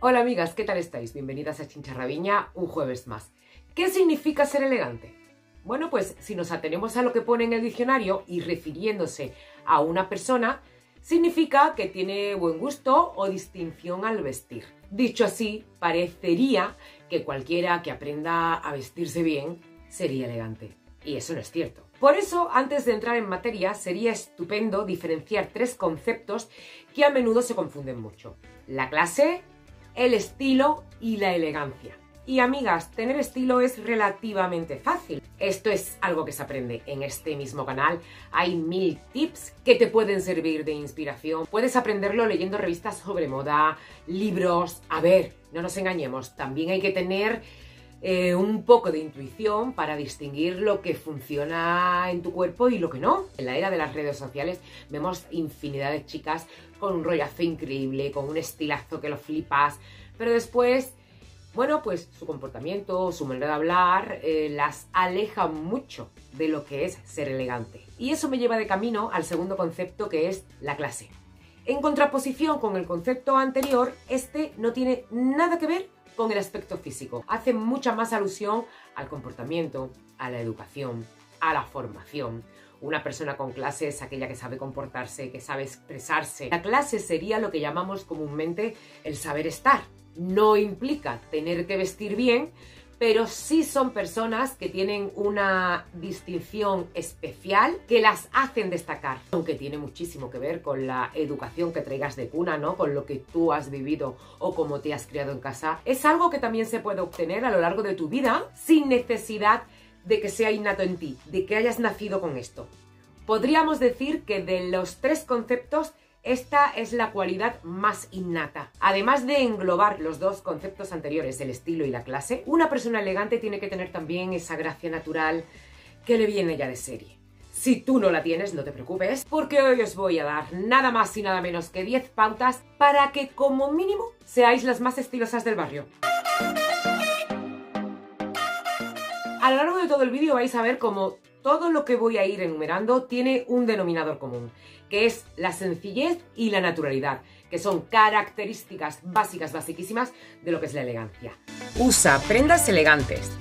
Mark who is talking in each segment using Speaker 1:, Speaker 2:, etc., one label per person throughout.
Speaker 1: Hola amigas, ¿qué tal estáis? Bienvenidas a Chincharraviña, un jueves más. ¿Qué significa ser elegante? Bueno, pues si nos atenemos a lo que pone en el diccionario y refiriéndose a una persona, significa que tiene buen gusto o distinción al vestir. Dicho así, parecería que cualquiera que aprenda a vestirse bien sería elegante. Y eso no es cierto. Por eso, antes de entrar en materia, sería estupendo diferenciar tres conceptos que a menudo se confunden mucho: la clase, el estilo y la elegancia. Y amigas, tener estilo es relativamente fácil. Esto es algo que se aprende en este mismo canal. Hay 1000 tips que te pueden servir de inspiración. Puedes aprenderlo leyendo revistas sobre moda, libros. A ver, no nos engañemos, también hay que tener un poco de intuición para distinguir lo que funciona en tu cuerpo y lo que no. En la era de las redes sociales vemos infinidad de chicas con un rollazo increíble, con un estilazo que lo flipas, pero después, bueno, pues su comportamiento, su manera de hablar las aleja mucho de lo que es ser elegante. Y eso me lleva de camino al segundo concepto, que es la clase. En contraposición con el concepto anterior, este no tiene nada que ver con el aspecto físico. Hace mucha más alusión al comportamiento, a la educación, a la formación. Una persona con clase es aquella que sabe comportarse, que sabe expresarse. La clase sería lo que llamamos comúnmente el saber estar. No implica tener que vestir bien, pero sí son personas que tienen una distinción especial que las hacen destacar. Aunque tiene muchísimo que ver con la educación que traigas de cuna, ¿no? Con lo que tú has vivido o cómo te has criado en casa. Es algo que también se puede obtener a lo largo de tu vida sin necesidad de que sea innato en ti, de que hayas nacido con esto. Podríamos decir que de los tres conceptos, esta es la cualidad más innata. Además de englobar los dos conceptos anteriores, el estilo y la clase, una persona elegante tiene que tener también esa gracia natural que le viene ya de serie. Si tú no la tienes, no te preocupes, porque hoy os voy a dar nada más y nada menos que 10 pautas para que como mínimo seáis las más estilosas del barrio. A lo largo de todo el vídeo vais a ver cómo todo lo que voy a ir enumerando tiene un denominador común, que es la sencillez y la naturalidad, que son características básicas, basiquísimas de lo que es la elegancia. Usa prendas elegantes.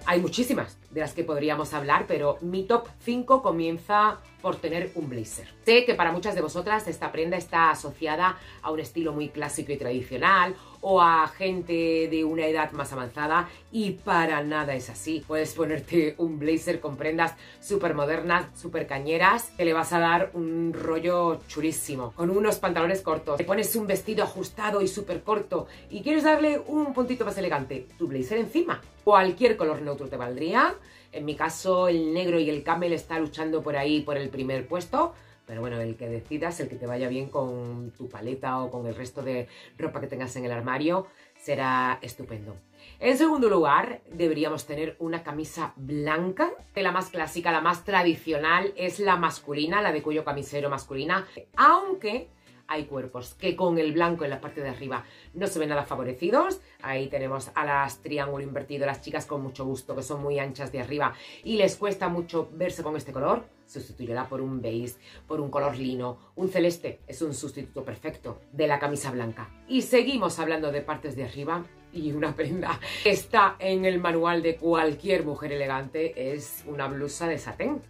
Speaker 1: Hay muchísimas de las que podríamos hablar, pero mi top 5 comienza por tener un blazer. Sé que para muchas de vosotras esta prenda está asociada a un estilo muy clásico y tradicional o a gente de una edad más avanzada, y para nada es así. Puedes ponerte un blazer con prendas súper modernas, súper cañeras, que le vas a dar un rollo chulísimo. Con unos pantalones cortos, te pones un vestido ajustado y súper corto y quieres darle un puntito más elegante, tu blazer encima. Cualquier color neutro te valdría. En mi caso, el negro y el camel está luchando por ahí por el primer puesto. Pero bueno, el que decidas, el que te vaya bien con tu paleta o con el resto de ropa que tengas en el armario, será estupendo. En segundo lugar, deberíamos tener una camisa blanca. La más clásica, la más tradicional, es la masculina, la de cuello camisero masculina. Aunque hay cuerpos que con el blanco en la parte de arriba no se ven nada favorecidos. Ahí tenemos a las triángulo invertido, las chicas con mucho gusto, que son muy anchas de arriba y les cuesta mucho verse con este color. Sustitúyela por un beige, por un color lino. Un celeste es un sustituto perfecto de la camisa blanca. Y seguimos hablando de partes de arriba, y una prenda que está en el manual de cualquier mujer elegante es una blusa de satén.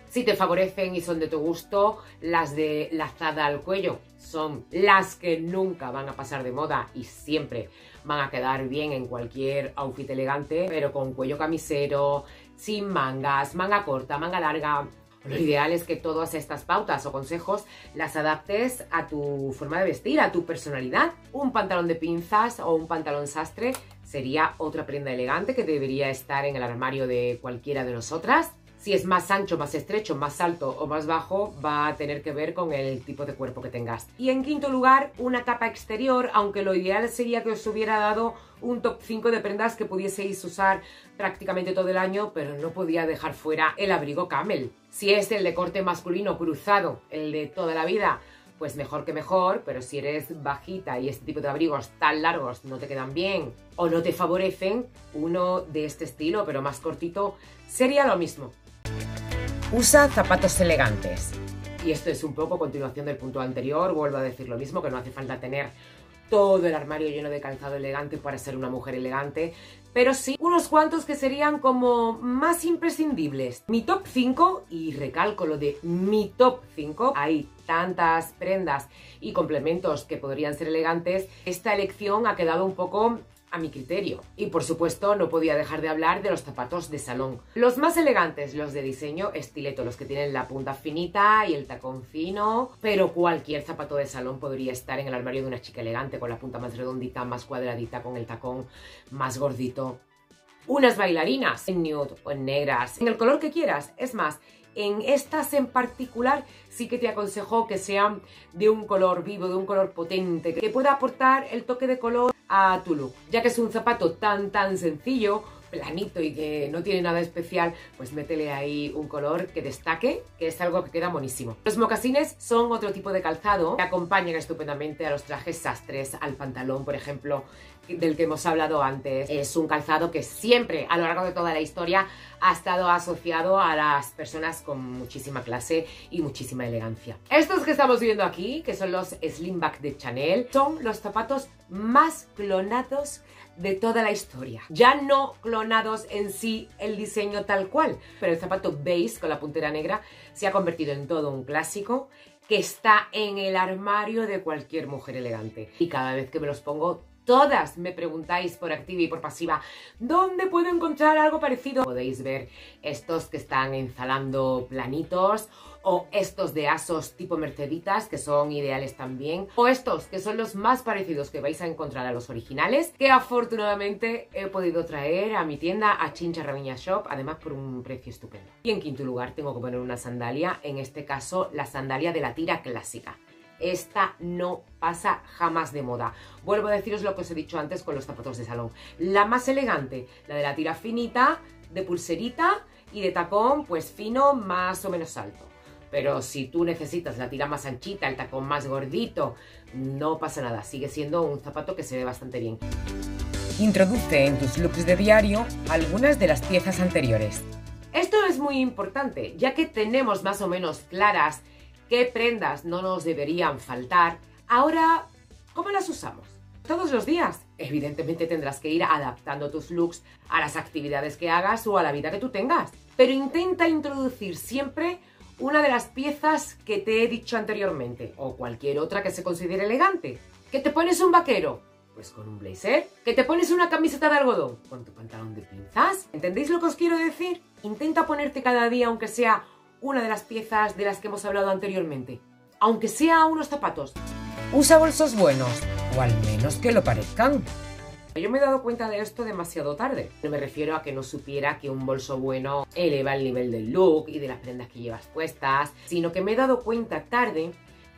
Speaker 1: Si te favorecen y son de tu gusto, las de lazada al cuello son las que nunca van a pasar de moda y siempre van a quedar bien en cualquier outfit elegante, pero con cuello camisero, sin mangas, manga corta, manga larga. Lo ideal es que todas estas pautas o consejos las adaptes a tu forma de vestir, a tu personalidad. Un pantalón de pinzas o un pantalón sastre sería otra prenda elegante que debería estar en el armario de cualquiera de nosotras. Si es más ancho, más estrecho, más alto o más bajo, va a tener que ver con el tipo de cuerpo que tengas. Y en quinto lugar, una capa exterior, aunque lo ideal sería que os hubiera dado un top 5 de prendas que pudieseis usar prácticamente todo el año, pero no podía dejar fuera el abrigo camel. Si es el de corte masculino cruzado, el de toda la vida, pues mejor que mejor, pero si eres bajita y este tipo de abrigos tan largos no te quedan bien o no te favorecen, uno de este estilo, pero más cortito, sería lo mismo. Usa zapatos elegantes. Y esto es un poco continuación del punto anterior, vuelvo a decir lo mismo, que no hace falta tener todo el armario lleno de calzado elegante para ser una mujer elegante, pero sí unos cuantos que serían como más imprescindibles. Mi top 5, y recalco lo de mi top 5, hay tantas prendas y complementos que podrían ser elegantes, esta elección ha quedado un poco a mi criterio. Y por supuesto no podía dejar de hablar de los zapatos de salón. Los más elegantes, los de diseño estileto, los que tienen la punta finita y el tacón fino, pero cualquier zapato de salón podría estar en el armario de una chica elegante, con la punta más redondita, más cuadradita, con el tacón más gordito. Unas bailarinas en nude o en negras, en el color que quieras. Es más, en estas en particular sí que te aconsejo que sean de un color vivo, de un color potente, que pueda aportar el toque de color a tu look. Ya que es un zapato tan sencillo, planito y que no tiene nada especial, pues métele ahí un color que destaque, que es algo que queda monísimo. Los mocasines son otro tipo de calzado que acompañan estupendamente a los trajes sastres, al pantalón, por ejemplo, del que hemos hablado antes. Es un calzado que siempre, a lo largo de toda la historia, ha estado asociado a las personas con muchísima clase y muchísima elegancia. Estos que estamos viendo aquí, que son los Slingback de Chanel, son los zapatos más clonados de toda la historia. Ya no clonados en sí el diseño tal cual, pero el zapato beige con la puntera negra se ha convertido en todo un clásico que está en el armario de cualquier mujer elegante. Y cada vez que me los pongo, todas me preguntáis por activa y por pasiva, ¿dónde puedo encontrar algo parecido? Podéis ver estos que están en Zalando planitos, o estos de Asos tipo Merceditas, que son ideales también, o estos que son los más parecidos que vais a encontrar a los originales, que afortunadamente he podido traer a mi tienda, a Chincha Raviña Shop, además por un precio estupendo. Y en quinto lugar tengo que poner una sandalia, en este caso la sandalia de la tira clásica. Esta no pasa jamás de moda. Vuelvo a deciros lo que os he dicho antes con los zapatos de salón. La más elegante, la de la tira finita, de pulserita y de tacón pues fino, más o menos alto. Pero si tú necesitas la tira más anchita, el tacón más gordito, no pasa nada. Sigue siendo un zapato que se ve bastante bien. Introduce en tus looks de diario algunas de las piezas anteriores. Esto es muy importante, ya que tenemos más o menos claras qué prendas no nos deberían faltar. Ahora, ¿cómo las usamos? Todos los días. Evidentemente tendrás que ir adaptando tus looks a las actividades que hagas o a la vida que tú tengas. Pero intenta introducir siempre una de las piezas que te he dicho anteriormente, o cualquier otra que se considere elegante. ¿Que te pones un vaquero? Pues con un blazer. ¿Que te pones una camiseta de algodón? Con tu pantalón de pinzas. ¿Entendéis lo que os quiero decir? Intenta ponerte cada día, aunque sea una de las piezas de las que hemos hablado anteriormente. Aunque sea unos zapatos. Usa bolsos buenos, o al menos que lo parezcan. Yo me he dado cuenta de esto demasiado tarde. No me refiero a que no supiera que un bolso bueno eleva el nivel del look y de las prendas que llevas puestas, sino que me he dado cuenta tarde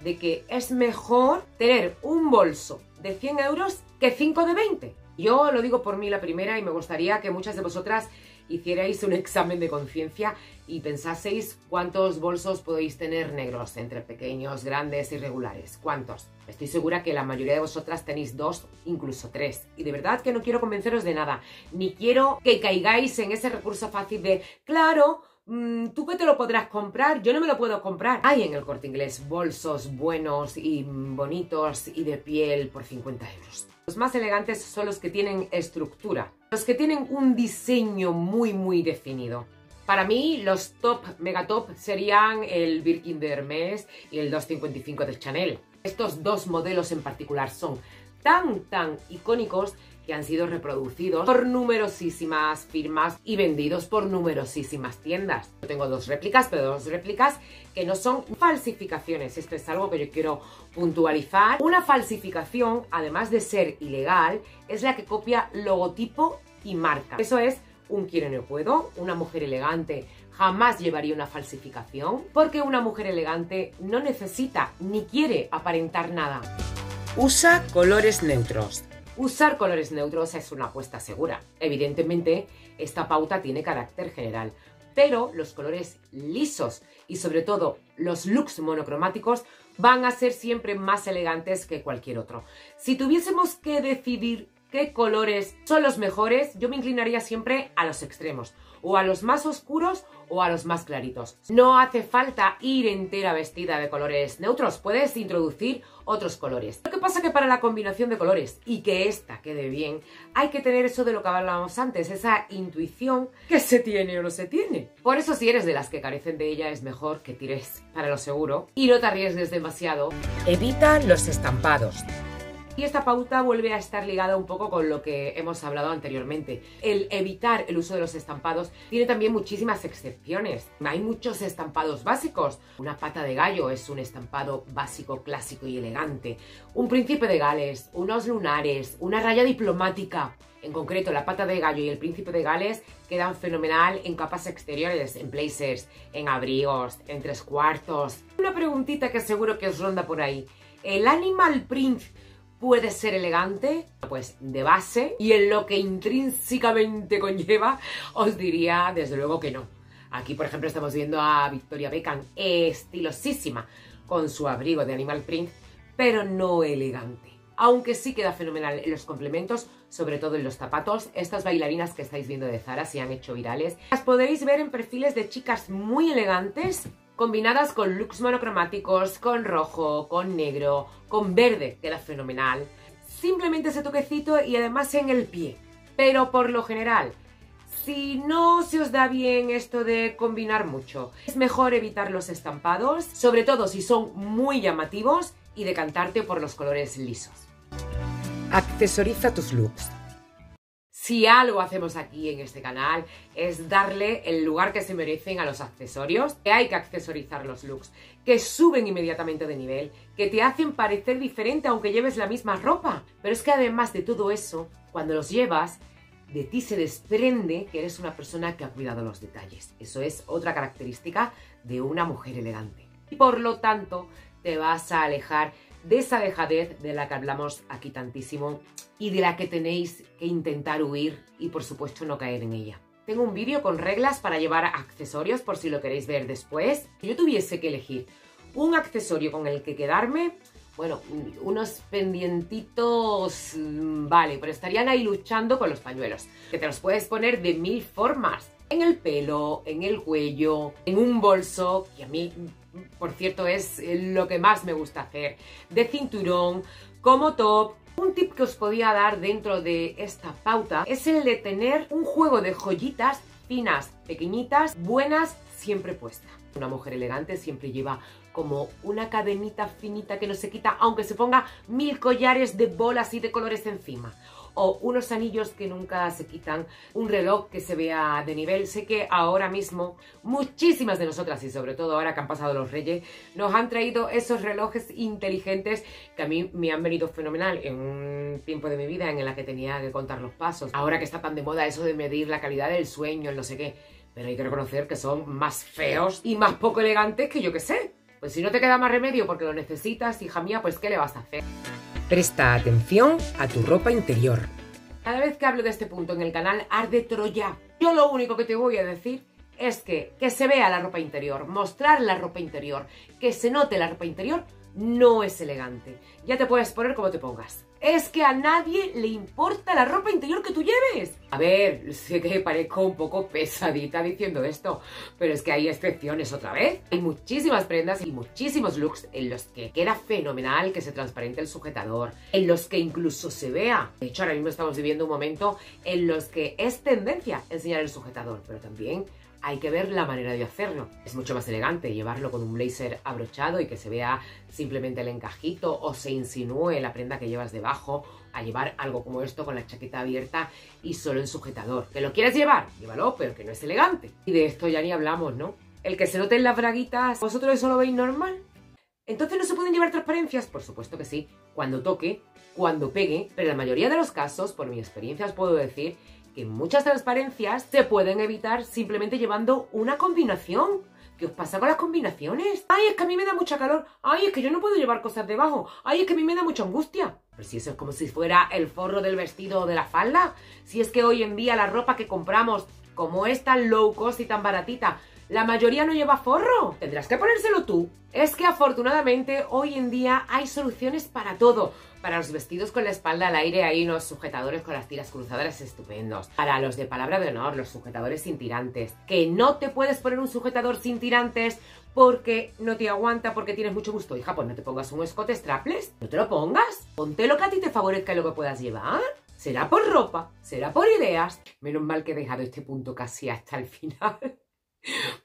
Speaker 1: de que es mejor tener un bolso de 100 euros que 5 de 20. Yo lo digo por mí la primera y me gustaría que muchas de vosotras hicierais un examen de conciencia y pensaseis cuántos bolsos podéis tener negros, entre pequeños, grandes y regulares. ¿Cuántos? Estoy segura que la mayoría de vosotras tenéis 2, incluso 3. Y de verdad que no quiero convenceros de nada, ni quiero que caigáis en ese recurso fácil de, claro, tú que te lo podrás comprar, yo no me lo puedo comprar. Hay en el Corte Inglés bolsos buenos y bonitos y de piel por 50 euros. Los más elegantes son los que tienen estructura, los que tienen un diseño muy definido. Para mí, los top, mega top, serían el Birkin de Hermès y el 255 del Chanel. Estos dos modelos en particular son tan icónicos que han sido reproducidos por numerosísimas firmas y vendidos por numerosísimas tiendas. Yo tengo dos réplicas, pero dos réplicas que no son falsificaciones. Esto es algo que yo quiero puntualizar. Una falsificación, además de ser ilegal, es la que copia logotipo y marca. Eso es un quiero no puedo. Una mujer elegante jamás llevaría una falsificación, porque una mujer elegante no necesita ni quiere aparentar nada. Usa colores neutros. Usar colores neutros es una apuesta segura. Evidentemente, esta pauta tiene carácter general, pero los colores lisos y sobre todo los looks monocromáticos van a ser siempre más elegantes que cualquier otro. Si tuviésemos que decidir qué colores son los mejores, yo me inclinaría siempre a los extremos, o a los más oscuros o a los más claritos. No hace falta ir entera vestida de colores neutros, puedes introducir otros colores. Lo que pasa es que para la combinación de colores y que esta quede bien, hay que tener eso de lo que hablábamos antes, esa intuición que se tiene o no se tiene. Por eso, si eres de las que carecen de ella, es mejor que tires para lo seguro y no te arriesgues demasiado. Evita los estampados. Y esta pauta vuelve a estar ligada un poco con lo que hemos hablado anteriormente. El evitar el uso de los estampados tiene también muchísimas excepciones. Hay muchos estampados básicos. Una pata de gallo es un estampado básico, clásico y elegante. Un príncipe de Gales, unos lunares, una raya diplomática. En concreto, la pata de gallo y el príncipe de Gales quedan fenomenal en capas exteriores, en blazers, en abrigos, en 3/4. Una preguntita que seguro que os ronda por ahí. ¿El animal print puede ser elegante? Pues de base y en lo que intrínsecamente conlleva, os diría desde luego que no. Aquí, por ejemplo, estamos viendo a Victoria Beckham, estilosísima, con su abrigo de animal print, pero no elegante. Aunque sí queda fenomenal en los complementos, sobre todo en los zapatos. Estas bailarinas que estáis viendo de Zara se han hecho virales. Las podéis ver en perfiles de chicas muy elegantes, combinadas con looks monocromáticos, con rojo, con negro, con verde, queda fenomenal. Simplemente ese toquecito y además en el pie. Pero por lo general, si no se os da bien esto de combinar mucho, es mejor evitar los estampados, sobre todo si son muy llamativos, y decantarte por los colores lisos. Accesoriza tus looks. Si algo hacemos aquí en este canal es darle el lugar que se merecen a los accesorios, que hay que accesorizar los looks, que suben inmediatamente de nivel, que te hacen parecer diferente aunque lleves la misma ropa. Pero es que además de todo eso, cuando los llevas, de ti se desprende que eres una persona que ha cuidado los detalles. Eso es otra característica de una mujer elegante. Y por lo tanto, te vas a alejar de esa dejadez de la que hablamos aquí tantísimo y de la que tenéis que intentar huir y por supuesto no caer en ella. Tengo un vídeo con reglas para llevar accesorios por si lo queréis ver después. Si yo tuviese que elegir un accesorio con el que quedarme, bueno, unos pendientitos, vale, pero estarían ahí luchando con los pañuelos, que te los puedes poner de 1000 formas. En el pelo, en el cuello, en un bolso, que a mí, por cierto, es lo que más me gusta hacer, de cinturón, como top. Un tip que os podía dar dentro de esta pauta es el de tener un juego de joyitas finas, pequeñitas, buenas, siempre puestas. Una mujer elegante siempre lleva como una cadenita finita que no se quita, aunque se ponga 1000 collares de bolas y de colores encima. O unos anillos que nunca se quitan, un reloj que se vea de nivel. Sé que ahora mismo muchísimas de nosotras, y sobre todo ahora que han pasado los Reyes, nos han traído esos relojes inteligentes que a mí me han venido fenomenal en un tiempo de mi vida en el que tenía que contar los pasos. Ahora que está tan de moda eso de medir la calidad del sueño, el no sé qué, pero hay que reconocer que son más feos y más poco elegantes que yo que sé. Pues si no te queda más remedio porque lo necesitas, hija mía, pues ¿qué le vas a hacer? Presta atención a tu ropa interior. Cada vez que hablo de este punto en el canal, arde Troya. Yo lo único que te voy a decir es que se vea la ropa interior, mostrar la ropa interior, que se note la ropa interior, no es elegante. Ya te puedes poner como te pongas. Es que a nadie le importa la ropa interior que tú lleves. A ver, sé que parezco un poco pesadita diciendo esto, pero es que hay excepciones otra vez. Hay muchísimas prendas y muchísimos looks en los que queda fenomenal que se transparente el sujetador, en los que incluso se vea. De hecho, ahora mismo estamos viviendo un momento en los que es tendencia enseñar el sujetador, pero también hay que ver la manera de hacerlo. Es mucho más elegante llevarlo con un blazer abrochado y que se vea simplemente el encajito o se insinúe la prenda que llevas debajo, a llevar algo como esto con la chaqueta abierta y solo el sujetador. ¿Que lo quieres llevar? Llévalo, pero que no es elegante. Y de esto ya ni hablamos, ¿no? El que se noten las braguitas, ¿vosotros eso lo veis normal? ¿Entonces no se pueden llevar transparencias? Por supuesto que sí. Cuando toque, cuando pegue, pero en la mayoría de los casos, por mi experiencia os puedo decir que muchas transparencias se pueden evitar simplemente llevando una combinación. ¿Qué os pasa con las combinaciones? ¡Ay, es que a mí me da mucha calor! ¡Ay, es que yo no puedo llevar cosas debajo! ¡Ay, es que a mí me da mucha angustia! Pero si eso es como si fuera el forro del vestido o de la falda. Si es que hoy en día la ropa que compramos, como es tan low cost y tan baratita, La mayoría no lleva forro. Tendrás que ponérselo tú. Es que afortunadamente hoy en día hay soluciones para todo. Para los vestidos con la espalda al aire hay unos sujetadores con las tiras cruzadas estupendos. Para los de palabra de honor, los sujetadores sin tirantes. Que no te puedes poner un sujetador sin tirantes porque no te aguanta, porque tienes mucho gusto. Hija, pues no te pongas un escote strapless. No te lo pongas. Ponte lo que a ti te favorezca y lo que puedas llevar. Será por ropa, será por ideas. Menos mal que he dejado este punto casi hasta el final.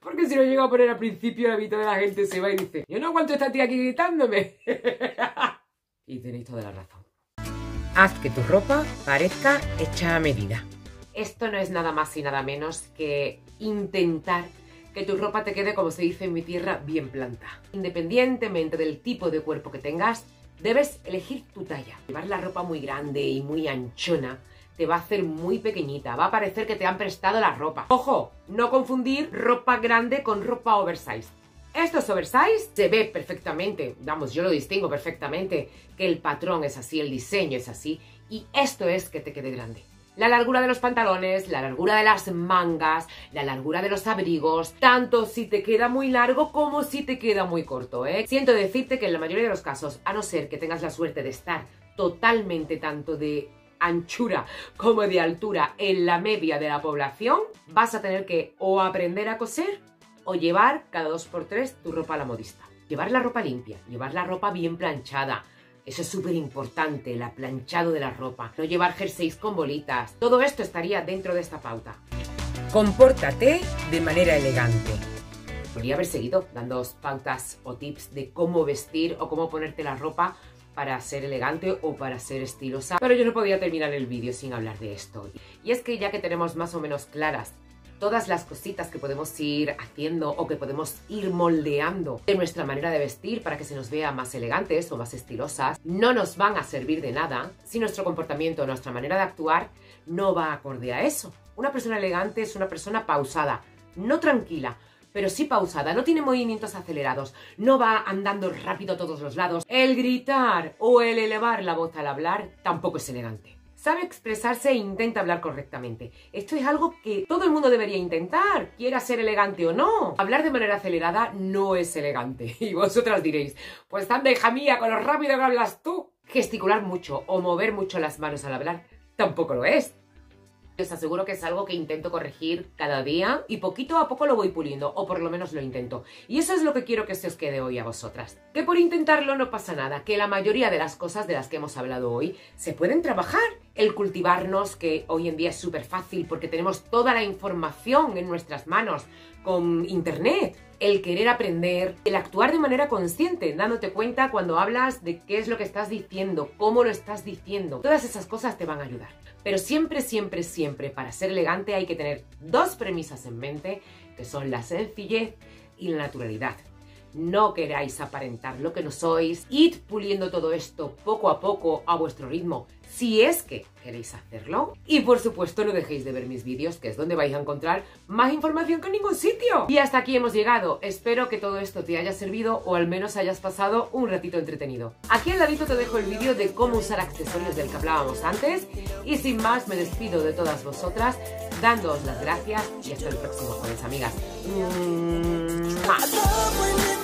Speaker 1: Porque si lo llego a poner al principio, la mitad de la gente se va y dice: yo no aguanto a esta tía aquí gritándome. Y tenéis toda la razón. Haz que tu ropa parezca hecha a medida. Esto no es nada más y nada menos que intentar que tu ropa te quede, como se dice en mi tierra, bien planta. Independientemente del tipo de cuerpo que tengas, debes elegir tu talla. Llevar la ropa muy grande y muy anchona te va a hacer muy pequeñita. Va a parecer que te han prestado la ropa. ¡Ojo! No confundir ropa grande con ropa oversize. Esto es oversize, se ve perfectamente, vamos, yo lo distingo perfectamente, que el patrón es así, el diseño es así, y esto es que te quede grande. La largura de los pantalones, la largura de las mangas, la largura de los abrigos, tanto si te queda muy largo como si te queda muy corto, ¿eh? Siento decirte que en la mayoría de los casos, a no ser que tengas la suerte de estar totalmente tanto de anchura como de altura en la media de la población, vas a tener que o aprender a coser o llevar cada 2x3 tu ropa a la modista. Llevar la ropa limpia, llevar la ropa bien planchada. Eso es súper importante, el planchado de la ropa. No llevar jerseys con bolitas. Todo esto estaría dentro de esta pauta. Compórtate de manera elegante. Podría haber seguido dando pautas o tips de cómo vestir o cómo ponerte la ropa para ser elegante o para ser estilosa, pero yo no podía terminar el vídeo sin hablar de esto. Y es que ya que tenemos más o menos claras todas las cositas que podemos ir haciendo o que podemos ir moldeando de nuestra manera de vestir para que se nos vea más elegantes o más estilosas, no nos van a servir de nada si nuestro comportamiento, nuestra manera de actuar no va acorde a eso. Una persona elegante es una persona pausada, no tranquila, pero sí pausada, no tiene movimientos acelerados, no va andando rápido a todos los lados. El gritar o el elevar la voz al hablar tampoco es elegante. Sabe expresarse e intenta hablar correctamente. Esto es algo que todo el mundo debería intentar, quiera ser elegante o no. Hablar de manera acelerada no es elegante. Y vosotras diréis: pues anda, hija mía, con lo rápido que hablas tú. Gesticular mucho o mover mucho las manos al hablar tampoco lo es. Os aseguro que es algo que intento corregir cada día y poquito a poco lo voy puliendo, o por lo menos lo intento. Y eso es lo que quiero que se os quede hoy a vosotras. Que por intentarlo no pasa nada, que la mayoría de las cosas de las que hemos hablado hoy se pueden trabajar. El cultivarnos, que hoy en día es súper fácil porque tenemos toda la información en nuestras manos con internet. El querer aprender, el actuar de manera consciente, dándote cuenta cuando hablas de qué es lo que estás diciendo, cómo lo estás diciendo. Todas esas cosas te van a ayudar. Pero siempre, siempre, siempre, para ser elegante hay que tener dos premisas en mente, que son la sencillez y la naturalidad. No queráis aparentar lo que no sois. Id puliendo todo esto poco a poco a vuestro ritmo, si es que queréis hacerlo. Y por supuesto no dejéis de ver mis vídeos, que es donde vais a encontrar más información que en ningún sitio. Y hasta aquí hemos llegado. Espero que todo esto te haya servido o al menos hayas pasado un ratito entretenido. Aquí al ladito te dejo el vídeo de cómo usar accesorios del que hablábamos antes. Y sin más me despido de todas vosotras, dándoos las gracias y hasta el próximo jueves, amigas. ¡Mua!